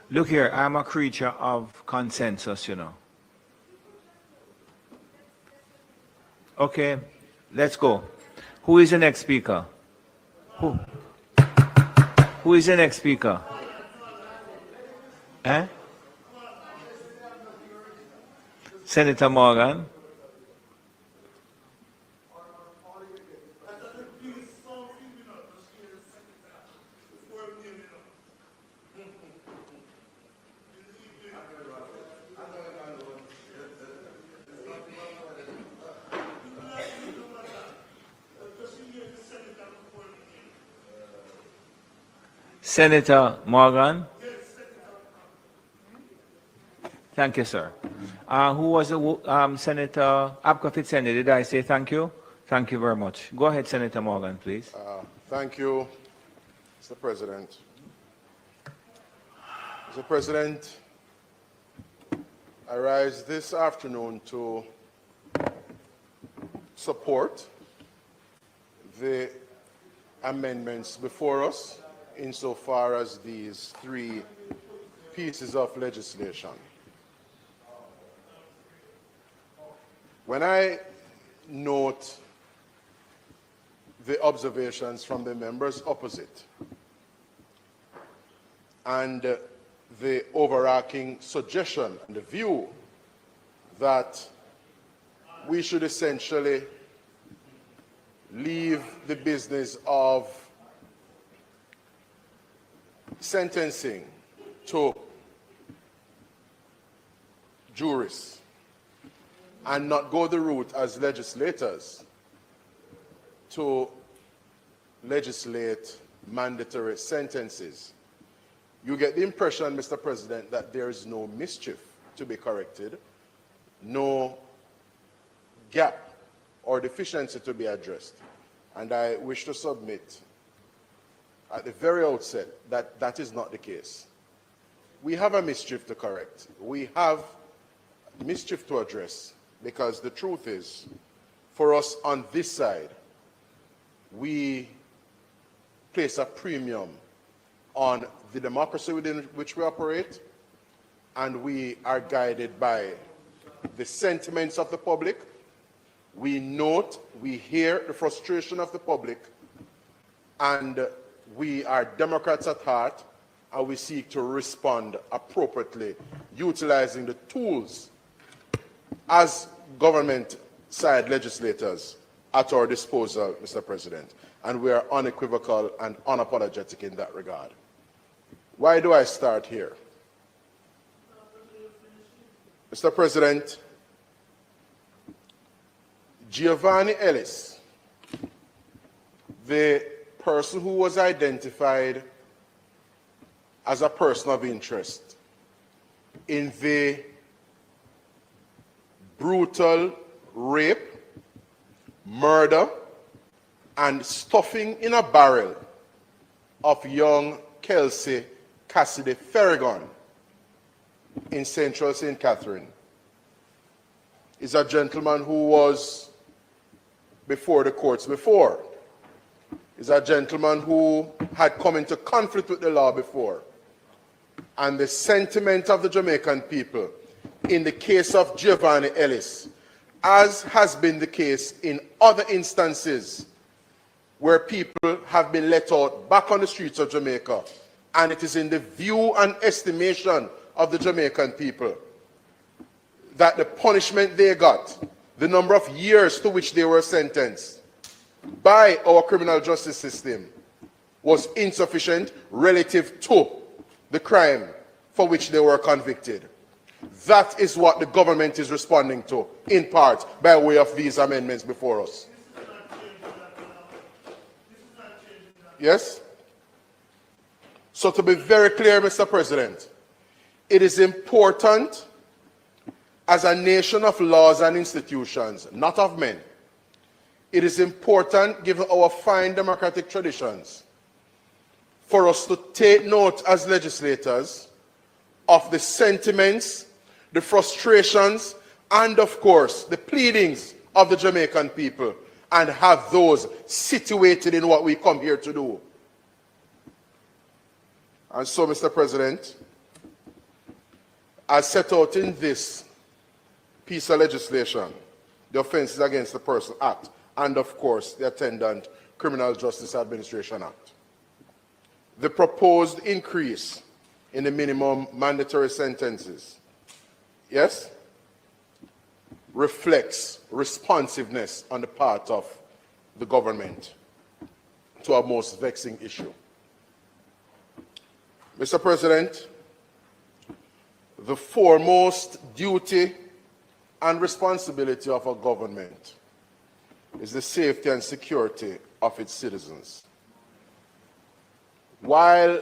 Look here, I'm a creature of consensus, you know. Okay, let's go. Who is the next speaker? Who? Who is the next speaker? Eh? Senator Morgan. Senator Morgan. Thank you, sir. Who was the Senator Abkafit? Did I say thank you? Thank you very much. Go ahead, Senator Morgan, please. Thank you, Mr. President. Mr. President, I rise this afternoon to support the amendments before us insofar as these three pieces of legislation. When I note the observations from the members opposite and the overarching suggestion and the view that we should essentially leave the business of sentencing to jurists and not go the route as legislators to legislate mandatory sentences. You get the impression, Mr. President, that there is no mischief to be corrected, no gap or deficiency to be addressed. And I wish to submit at the very outset that that is not the case. We have a mischief to correct. We have mischief to address, because the truth is, for us on this side, we place a premium on the democracy within which we operate, and we are guided by the sentiments of the public. We note, we hear the frustration of the public, and we are Democrats at heart, and we seek to respond appropriately, utilizing the tools as government-side legislators at our disposal, Mr. President. And we are unequivocal and unapologetic in that regard. Why do I start here? Mr. President, Giovanni Ellis, the person who was identified as a person of interest in the brutal rape, murder, and stuffing in a barrel of young Kelsey Cassidy Ferragon in Central St. Catherine is a gentleman who was before the courts before, is a gentleman who had come into conflict with the law before. And the sentiment of the Jamaican people in the case of Giovanni Ellis, as has been the case in other instances where people have been let out back on the streets of Jamaica, and it is in the view and estimation of the Jamaican people that the punishment they got, the number of years to which they were sentenced by our criminal justice system, was insufficient relative to the crime for which they were convicted. That is what the government is responding to, in part, by way of these amendments before us. Yes? So to be very clear, Mr. President, it is important as a nation of laws and institutions, not of men. It is important, given our fine democratic traditions, for us to take note as legislators of the sentiments, the frustrations, and of course, the pleadings of the Jamaican people, and have those situated in what we come here to do. And so, Mr. President, as set out in this piece of legislation, the Offences Against the Person Act, and of course the attendant Criminal Justice Administration Act. The proposed increase in the minimum mandatory sentences, yes, reflects responsiveness on the part of the government to a most vexing issue. Mr. President, the foremost duty and responsibility of a government is the safety and security of its citizens. While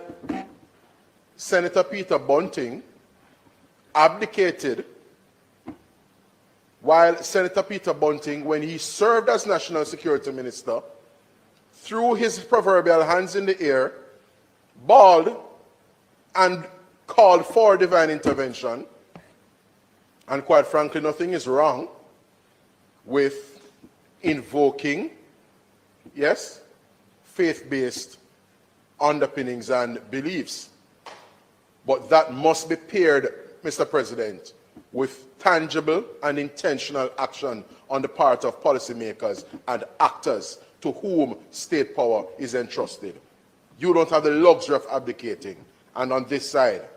Senator Peter Bunting abdicated, when he served as National Security Minister, threw his proverbial hands in the air, bawled, and called for divine intervention, and quite frankly, nothing is wrong with invoking, yes, faith-based underpinnings and beliefs. But that must be paired, Mr. President, with tangible and intentional action on the part of policymakers and actors to whom state power is entrusted. You don't have the luxury of abdicating. And on this side,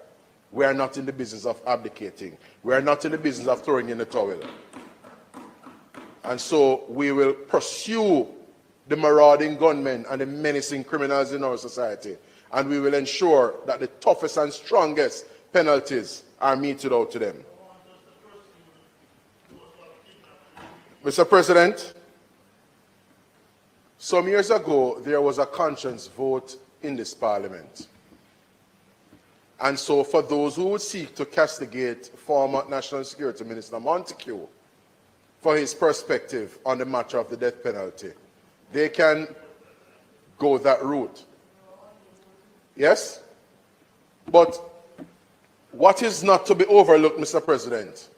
we are not in the business of abdicating. We are not in the business of throwing in the towel. And so we will pursue the marauding gunmen and the menacing criminals in our society. And we will ensure that the toughest and strongest penalties are meted out to them. Mr. President, some years ago, there was a conscience vote in this parliament. And so for those who would seek to castigate former National Security Minister Montague for his perspective on the matter of the death penalty, they can go that route. Yes? But what is not to be overlooked, Mr. President,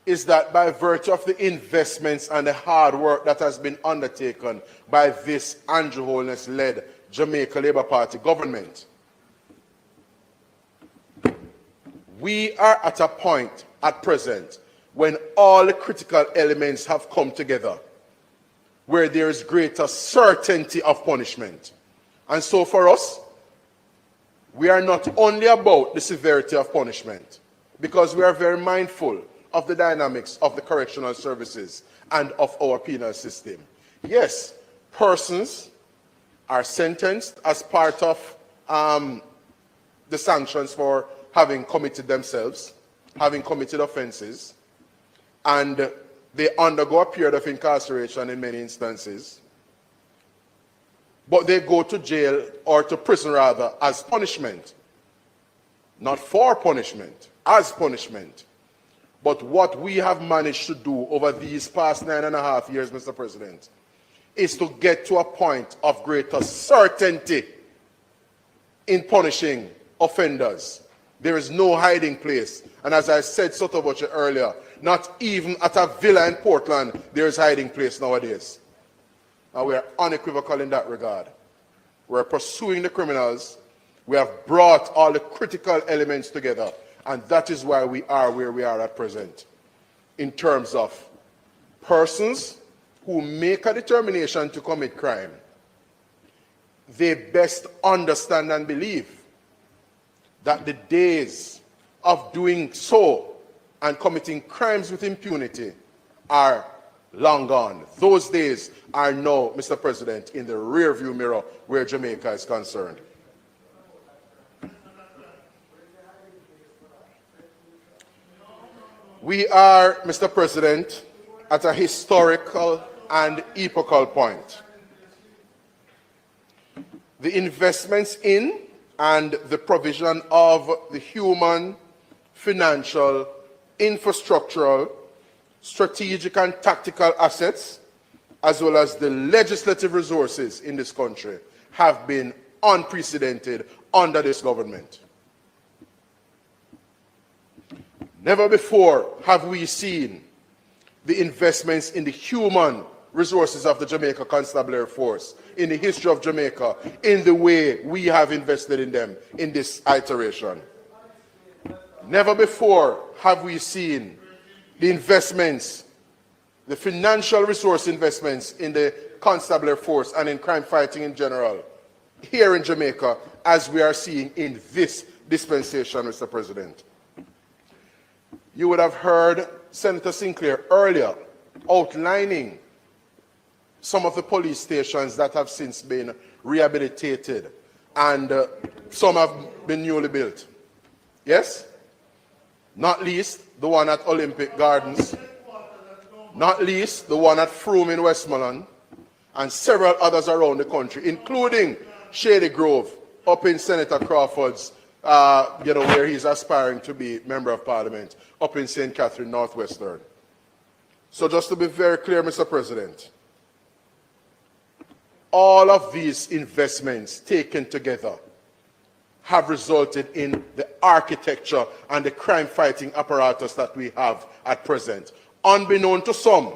is that by virtue of the investments and the hard work that has been undertaken by this Andrew Holness-led Jamaica Labour Party government, we are at a point at present when all the critical elements have come together, where there is greater certainty of punishment. And so for us, we are not only about the severity of punishment, because we are very mindful of the dynamics of the correctional services and of our penal system. Yes, persons are sentenced as part of the sanctions for having committed themselves, having committed offenses, and they undergo a period of incarceration in many instances, but they go to jail, or to prison rather, as punishment. Not for punishment, as punishment. But what we have managed to do over these past 9.5 years, Mr. President, is to get to a point of greater certainty in punishing offenders. There is no hiding place. And as I said sort of earlier, not even at a villa in Portland, there is hiding place nowadays. And we are unequivocal in that regard. We are pursuing the criminals. We have brought all the critical elements together. And that is why we are where we are at present. In terms of persons who make a determination to commit crime, they best understand and believe that the days of doing so and committing crimes with impunity are long gone. Those days are now, Mr. President, in the rearview mirror where Jamaica is concerned. We are, Mr. President, at a historical and epochal point. The investments in and the provision of the human, financial, infrastructural, strategic and tactical assets, as well as the legislative resources in this country, have been unprecedented under this government. Never before have we seen the investments in the human resources of the Jamaica Constabulary Force in the history of Jamaica in the way we have invested in them in this iteration. Never before have we seen the investments, the financial resource investments in the constabulary force and in crime fighting in general here in Jamaica as we are seeing in this dispensation, Mr. President. You would have heard Senator Sinclair earlier outlining some of the police stations that have since been rehabilitated and some have been newly built. Yes? Not least the one at Olympic Gardens, not least the one at Froome in Westmoreland, and several others around the country, including Shady Grove up in Senator Crawford's, where he's aspiring to be Member of Parliament, up in St. Catherine, Northwestern. So just to be very clear, Mr. President, all of these investments taken together have resulted in the architecture and the crime-fighting apparatus that we have at present, unbeknown to some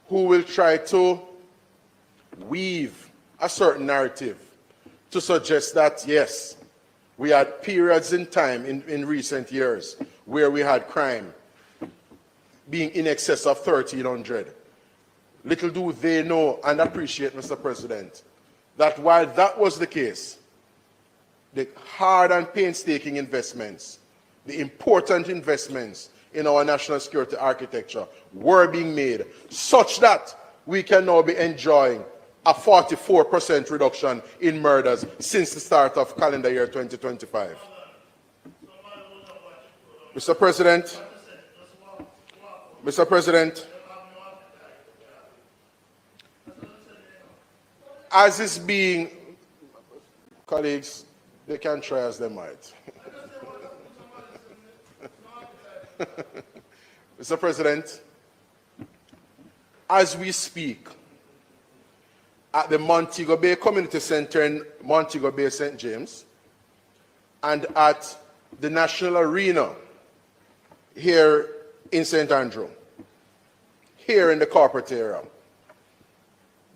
who will try to weave a certain narrative to suggest that, yes, we had periods in time in recent years where we had crime being in excess of 1,300. Little do they know and appreciate, Mr. President, that while that was the case, the hard and painstaking investments, the important investments in our national security architecture were being made such that we can now be enjoying a 44% reduction in murders since the start of calendar year 2025. Mr. President, as is being, colleagues, they can try as they might. Mr. President, as we speak, at the Montego Bay Community Center in Montego Bay, St. James, and at the National Arena here in St. Andrew, here in the corporate area,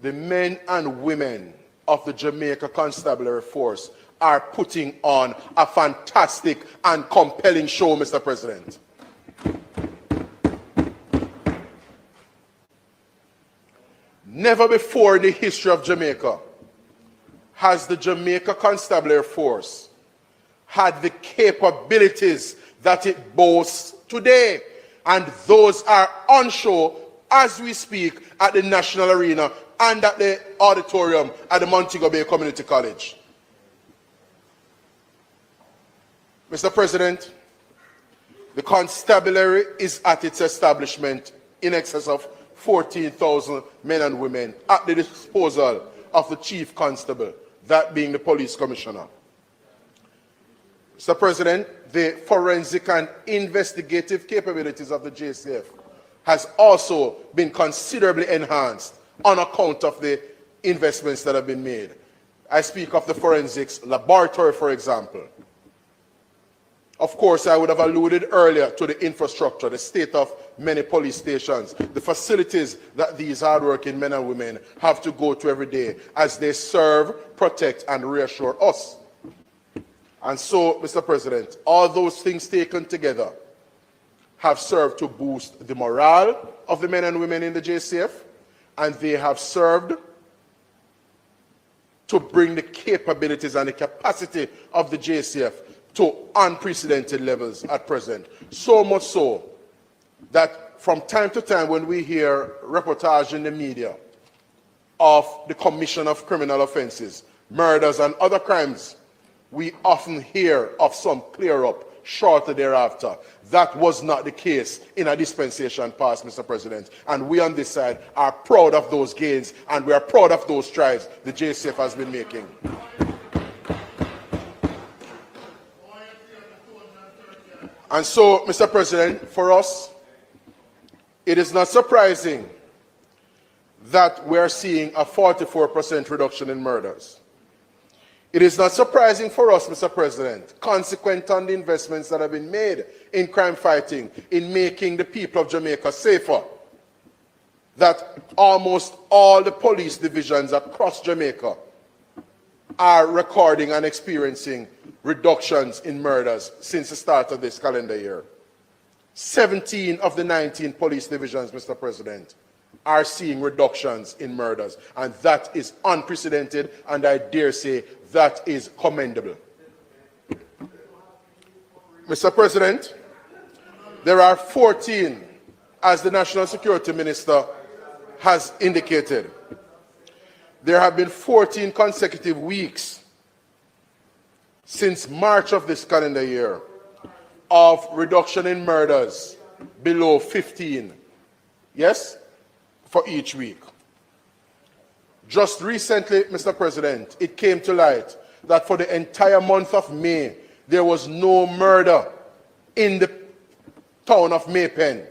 the men and women of the Jamaica Constabulary Force are putting on a fantastic and compelling show, Mr. President. Never before in the history of Jamaica has the Jamaica Constabulary Force had the capabilities that it boasts today. And those are on show as we speak at the National Arena and at the auditorium at the Montego Bay Community College. Mr. President, the constabulary is at its establishment in excess of 14,000 men and women at the disposal of the Chief Constable, that being the Police Commissioner. Mr. President, the forensic and investigative capabilities of the JCF has also been considerably enhanced on account of the investments that have been made. I speak of the forensics laboratory, for example. Of course, I would have alluded earlier to the infrastructure, the state of many police stations, the facilities that these hardworking men and women have to go to every day as they serve, protect, and reassure us. And so, Mr. President, all those things taken together have served to boost the morale of the men and women in the JCF, and they have served to bring the capabilities and the capacity of the JCF to unprecedented levels at present. So much so that from time to time when we hear reportage in the media of the commission of criminal offenses, murders and other crimes, we often hear of some clear-up shortly thereafter. That was not the case in a dispensation past, Mr. President. And we on this side are proud of those gains, and we are proud of those strides the JCF has been making. And so, Mr. President, for us, it is not surprising that we're seeing a 44% reduction in murders. It is not surprising for us, Mr. President, consequent on the investments that have been made in crime fighting, in making the people of Jamaica safer, that almost all the police divisions across Jamaica are recording and experiencing reductions in murders since the start of this calendar year. 17 of the 19 police divisions, Mr. President, are seeing reductions in murders. And that is unprecedented, and I dare say that is commendable. Mr. President, there are 14, as the National Security Minister has indicated. There have been 14 consecutive weeks since March of this calendar year of reduction in murders below 15, yes, for each week. Just recently, Mr. President, it came to light that for the entire month of May, there was no murder in the town of Maypen.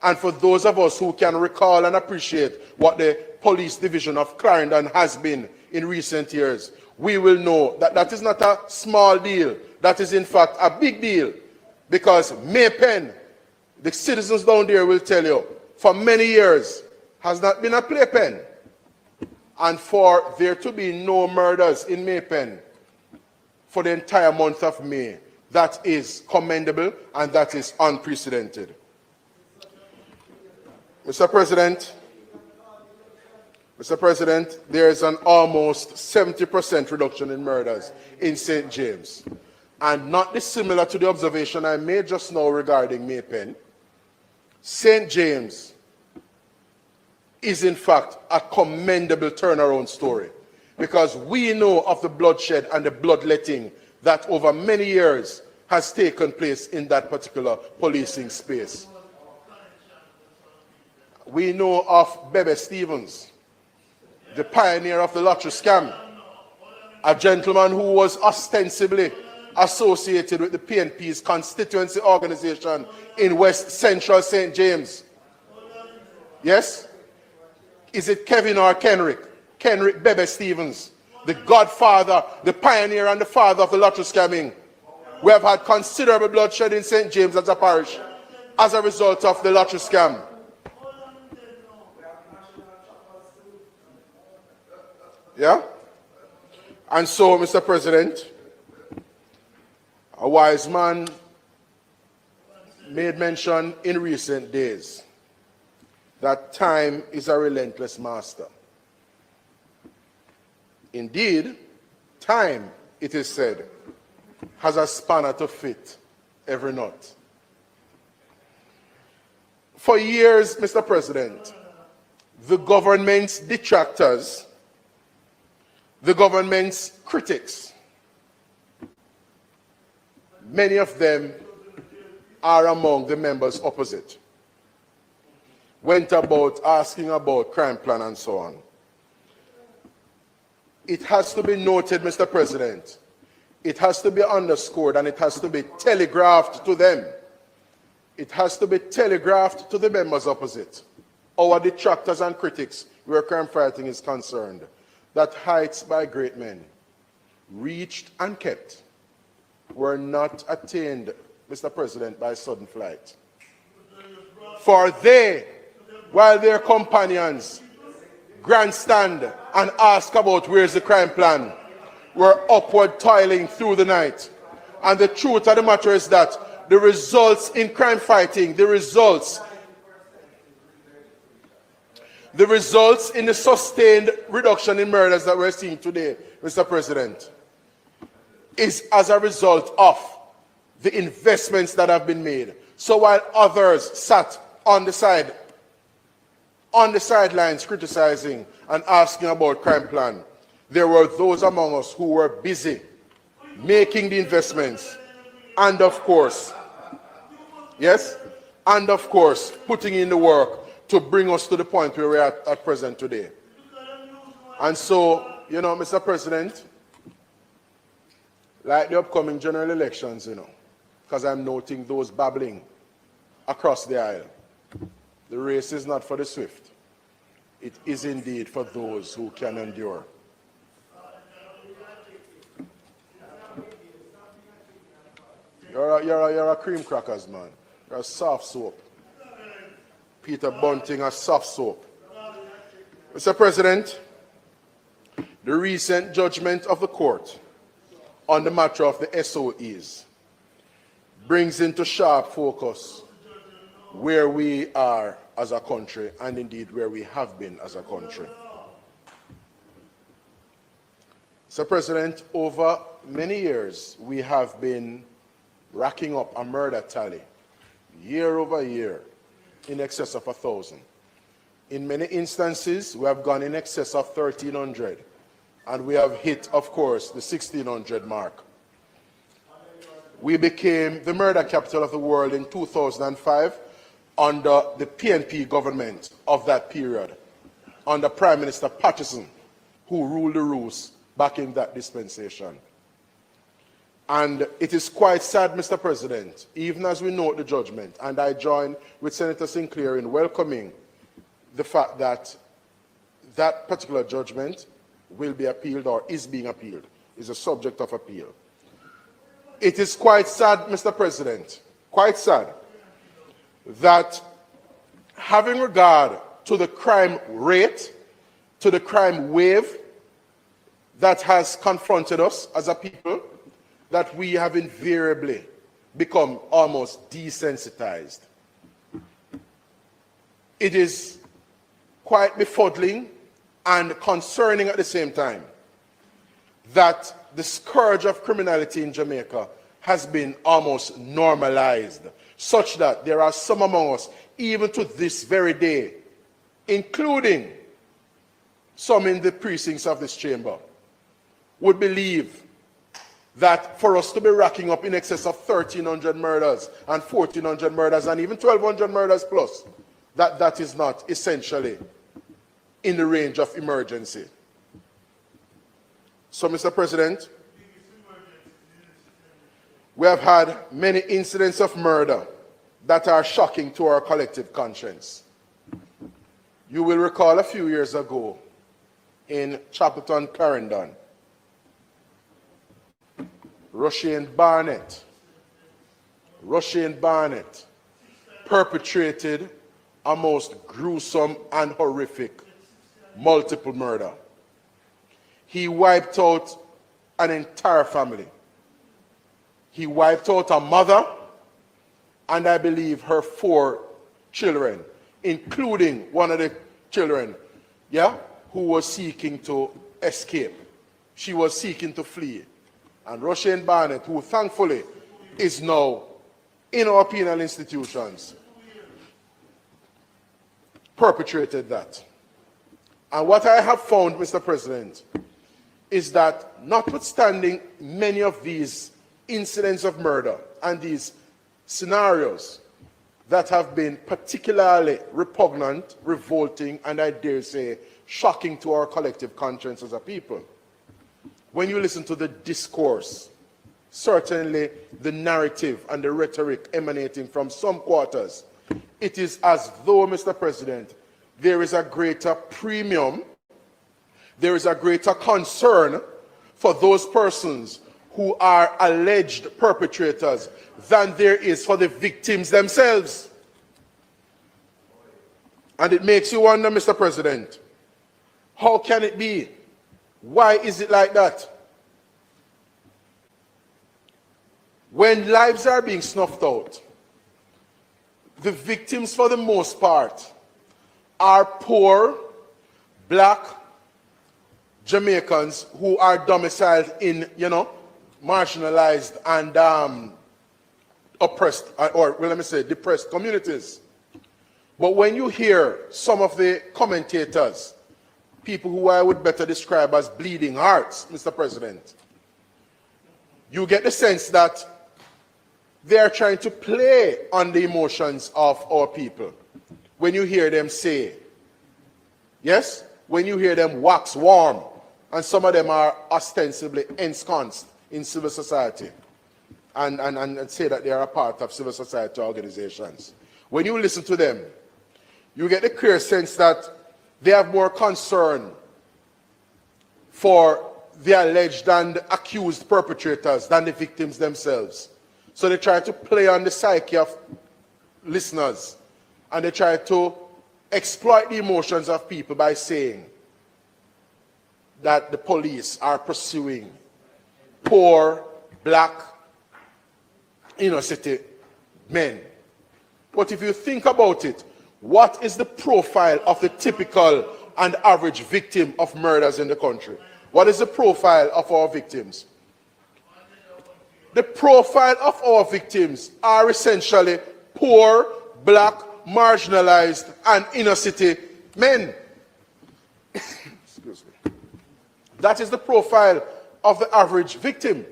And for those of us who can recall and appreciate what the police division of Clarendon has been in recent years, we will know that that is not a small deal. That is, in fact, a big deal. Because Maypen, the citizens down there will tell you, for many years, has not been a playpen. And for there to be no murders in Maypen for the entire month of May, that is commendable and that is unprecedented. Mr. President, there is an almost 70% reduction in murders in St. James. And not dissimilar to the observation I made just now regarding Maypen, St. James is in fact a commendable turnaround story, because we know of the bloodshed and the bloodletting that over many years has taken place in that particular policing space. We know of Bebe Stevens, the pioneer of the lottery scam, a gentleman who was ostensibly associated with the PNP's constituency organization in West Central St. James. Yes? Is it Kevin or Kenrick? Kenrick Bebe Stevens, the godfather, the pioneer and the father of the lottery scamming. We have had considerable bloodshed in St. James as a parish as a result of the lottery scam. Yeah? And so, Mr. President, a wise man made mention in recent days that time is a relentless master. Indeed, time, it is said, has a spanner to fit every knot. For years, Mr. President, the government's detractors, the government's critics, many of them are among the members opposite, went about asking about crime plan and so on. It has to be noted, Mr. President, it has to be underscored and it has to be telegraphed to them. It has to be telegraphed to the members opposite, our detractors and critics where crime fighting is concerned, that heights by great men, reached and kept, were not attained, Mr. President, by sudden flight. For they, while their companions grandstand and ask about where's the crime plan, were upward toiling through the night. And the truth of the matter is that the results in crime fighting, the results in the sustained reduction in murders that we're seeing today, Mr. President, is as a result of the investments that have been made. So while others sat on the sidelines criticizing and asking about crime plan, there were those among us who were busy making the investments and of course, yes, and of course, putting in the work to bring us to the point where we're at present today. And so, you know, Mr. President, like the upcoming general elections, you know, because I'm noting those babbling across the aisle, the race is not for the swift. It is indeed for those who can endure. You're a cream crackers, man. You're a soft soap. Peter Bunting, a soft soap. Mr. President, the recent judgment of the court on the matter of the SOEs brings into sharp focus where we are as a country and indeed where we have been as a country. Mr. President, over many years we have been racking up a murder tally year over year in excess of 1,000. In many instances, we have gone in excess of 1,300, and we have hit, of course, the 1,600 mark. We became the murder capital of the world in 2005 under the PNP government of that period, under Prime Minister Patterson, who ruled the roost back in that dispensation. And it is quite sad, Mr. President, even as we note the judgment, and I join with Senator Sinclair in welcoming the fact that that particular judgment will be appealed or is being appealed, is a subject of appeal. It is quite sad, Mr. President, quite sad, that having regard to the crime rate, to the crime wave that has confronted us as a people, that we have invariably become almost desensitized. It is quite befuddling and concerning at the same time that the scourge of criminality in Jamaica has been almost normalized, such that there are some among us, even to this very day, including some in the precincts of this chamber, would believe that for us to be racking up in excess of 1,300 murders and 1,400 murders and even 1,200 murders plus, that is not essentially in the range of emergency. So, Mr. President, we have had many incidents of murder that are shocking to our collective conscience. You will recall a few years ago in Chapelton, Clarendon, Roshane Barnett perpetrated a most gruesome and horrific multiple murder. He wiped out an entire family. He wiped out a mother and I believe her 4 children, including one of the children, who was seeking to escape. She was seeking to flee. And Roshane Barnett, who thankfully is now in our penal institutions, perpetrated that. And what I have found, Mr. President, is that notwithstanding many of these incidents of murder and these scenarios that have been particularly repugnant, revolting, and I dare say, shocking to our collective conscience as a people, when you listen to the discourse, certainly the narrative and the rhetoric emanating from some quarters, it is as though, Mr. President, there is a greater premium, there is a greater concern for those persons who are alleged perpetrators than there is for the victims themselves. And it makes you wonder, Mr. President, how can it be? Why is it like that? When lives are being snuffed out, the victims for the most part are poor, black Jamaicans who are domiciled in, marginalized and oppressed, or well, let me say, depressed communities. But when you hear some of the commentators, people who I would better describe as bleeding hearts, Mr. President, you get the sense that they are trying to play on the emotions of our people. When you hear them say, yes, when you hear them wax warm, and some of them are ostensibly ensconced in civil society and say that they are a part of civil society organizations. When you listen to them, you get the clear sense that they have more concern for the alleged and accused perpetrators than the victims themselves. So they try to play on the psyche of listeners, and they try to exploit the emotions of people by saying that the police are pursuing poor, black, inner city men. But if you think about it, what is the profile of the typical and average victim of murders in the country? What is the profile of our victims? The profile of our victims are essentially poor, black, marginalized, and inner city men. Excuse me. That is the profile of the average victim.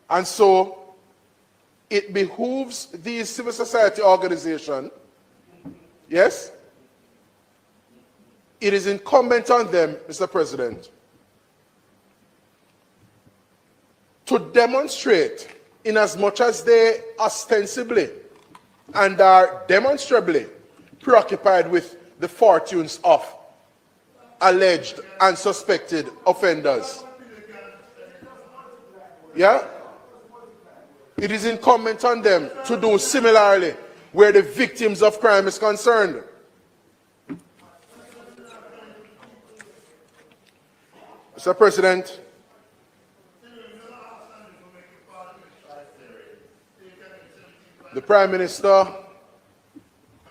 And so it behooves these civil society organizations, yes, it is incumbent on them, Mr. President, to demonstrate, in as much as they ostensibly and are demonstrably preoccupied with the fortunes of alleged and suspected offenders. Yeah? It is incumbent on them to do similarly where the victims of crime is concerned. Mr. President, the Prime Minister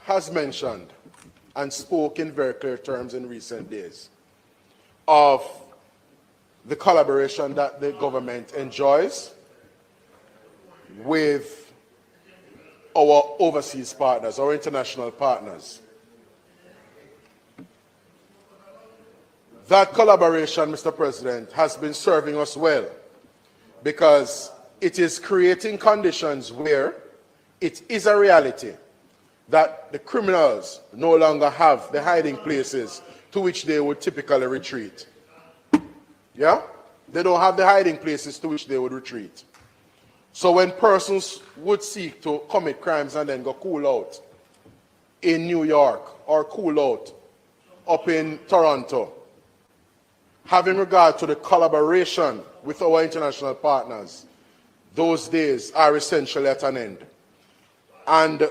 has mentioned and spoke in very clear terms in recent days of the collaboration that the government enjoys with our overseas partners, our international partners. That collaboration, Mr. President, has been serving us well because it is creating conditions where it is a reality that the criminals no longer have the hiding places to which they would typically retreat. Yeah? They don't have the hiding places to which they would retreat. So when persons would seek to commit crimes and then go cool out in New York or cool out up in Toronto, having regard to the collaboration with our international partners, those days are essentially at an end. And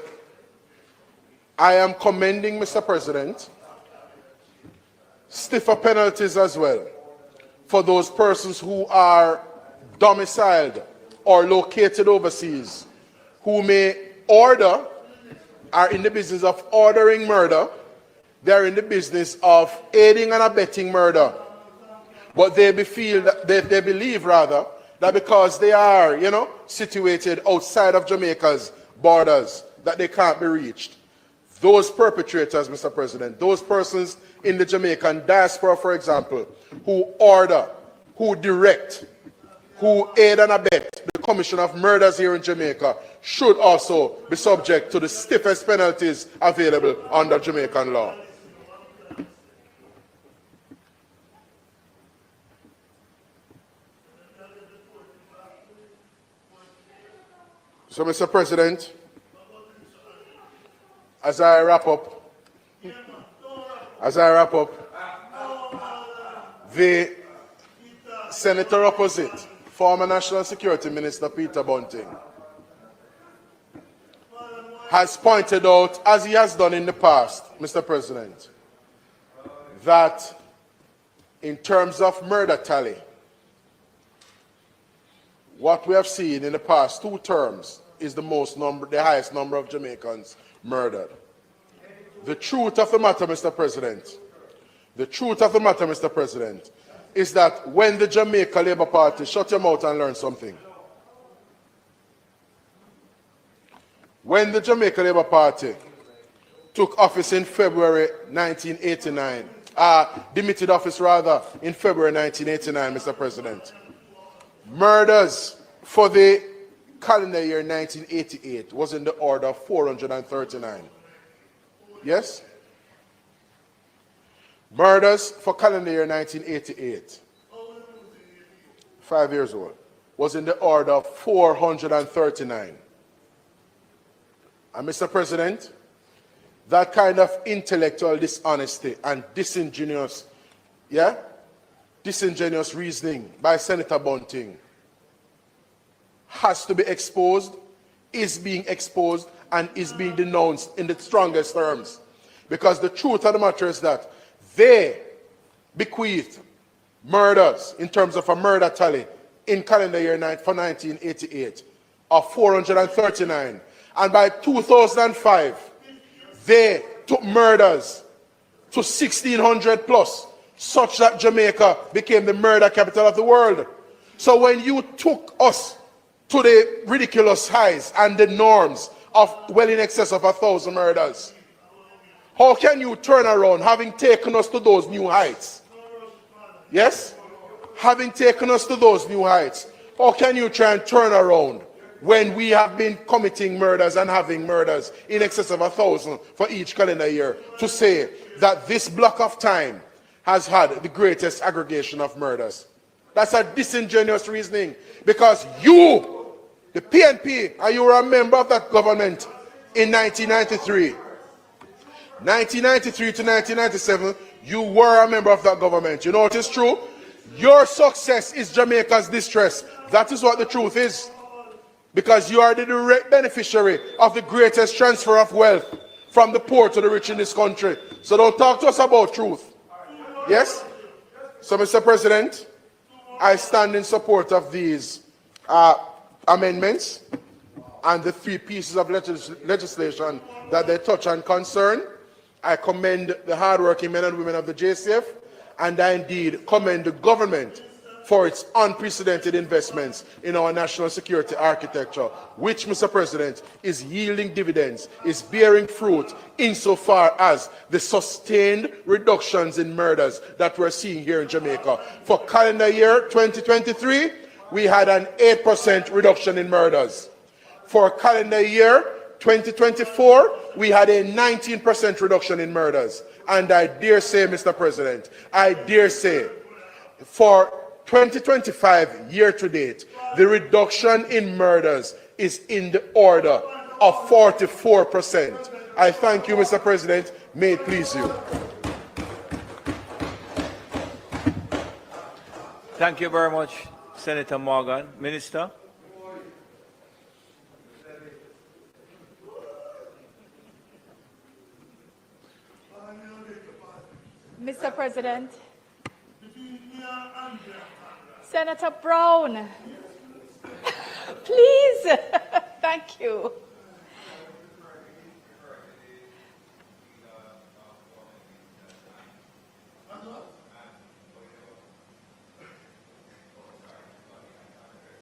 I am commending, Mr. President, stiffer penalties as well for those persons who are domiciled or located overseas, who may order, are in the business of ordering murder, they are in the business of aiding and abetting murder. But they believe rather that because they are, situated outside of Jamaica's borders, that they can't be reached. Those perpetrators, Mr. President, those persons in the Jamaican diaspora, for example, who order, who direct, who aid and abet the commission of murders here in Jamaica should also be subject to the stiffest penalties available under Jamaican law. So, Mr. President, as I wrap up, the senator opposite, former National Security Minister Peter Bunting, has pointed out, as he has done in the past, Mr. President, that in terms of murder tally, what we have seen in the past 2 terms is the highest number of Jamaicans murdered. The truth of the matter, Mr. President, is that when the Jamaica Labour Party, shut your mouth and learn something. When the Jamaica Labour Party took office in February 1989, demitted office rather in February 1989, Mr. President, murders for the calendar year 1988 was in the order of 439. Yes? Murders for calendar year 1988, 5 years old, was in the order of 439. And Mr. President, that kind of intellectual dishonesty and disingenuous reasoning by Senator Bunting has to be exposed, is being exposed, and is being denounced in the strongest terms. Because the truth of the matter is that they bequeathed murders in terms of a murder tally in calendar year for 1988 of 439. And by 2005, they took murders to 1,600 plus, such that Jamaica became the murder capital of the world. So when you took us to the ridiculous highs and the norms of well in excess of 1,000 murders, how can you turn around having taken us to those new heights? Yes? Having taken us to those new heights, how can you try and turn around when we have been committing murders and having murders in excess of 1,000 for each calendar year, to say that this block of time has had the greatest aggregation of murders? That's a disingenuous reasoning, because you, the PNP, and you were a member of that government in 1993. 1993 to 1997, you were a member of that government. You know what is true? Your success is Jamaica's distress. That is what the truth is. Because you are the direct beneficiary of the greatest transfer of wealth from the poor to the rich in this country. So don't talk to us about truth. Yes? So, Mr. President, I stand in support of these amendments and the 3 pieces of legislation that they touch and concern. I commend the hardworking men and women of the JCF, and I indeed commend the government for its unprecedented investments in our national security architecture, which, Mr. President, is yielding dividends, is bearing fruit insofar as the sustained reductions in murders that we're seeing here in Jamaica. For calendar year 2023, we had an 8% reduction in murders. For calendar year 2024, we had a 19% reduction in murders. And I dare say, Mr. President, I dare say, for 2025 year to date, the reduction in murders is in the order of 44%. I thank you, Mr. President. May it please you. Thank you very much, Senator Morgan. Minister? Mr. President, Senator Brown, please, thank you.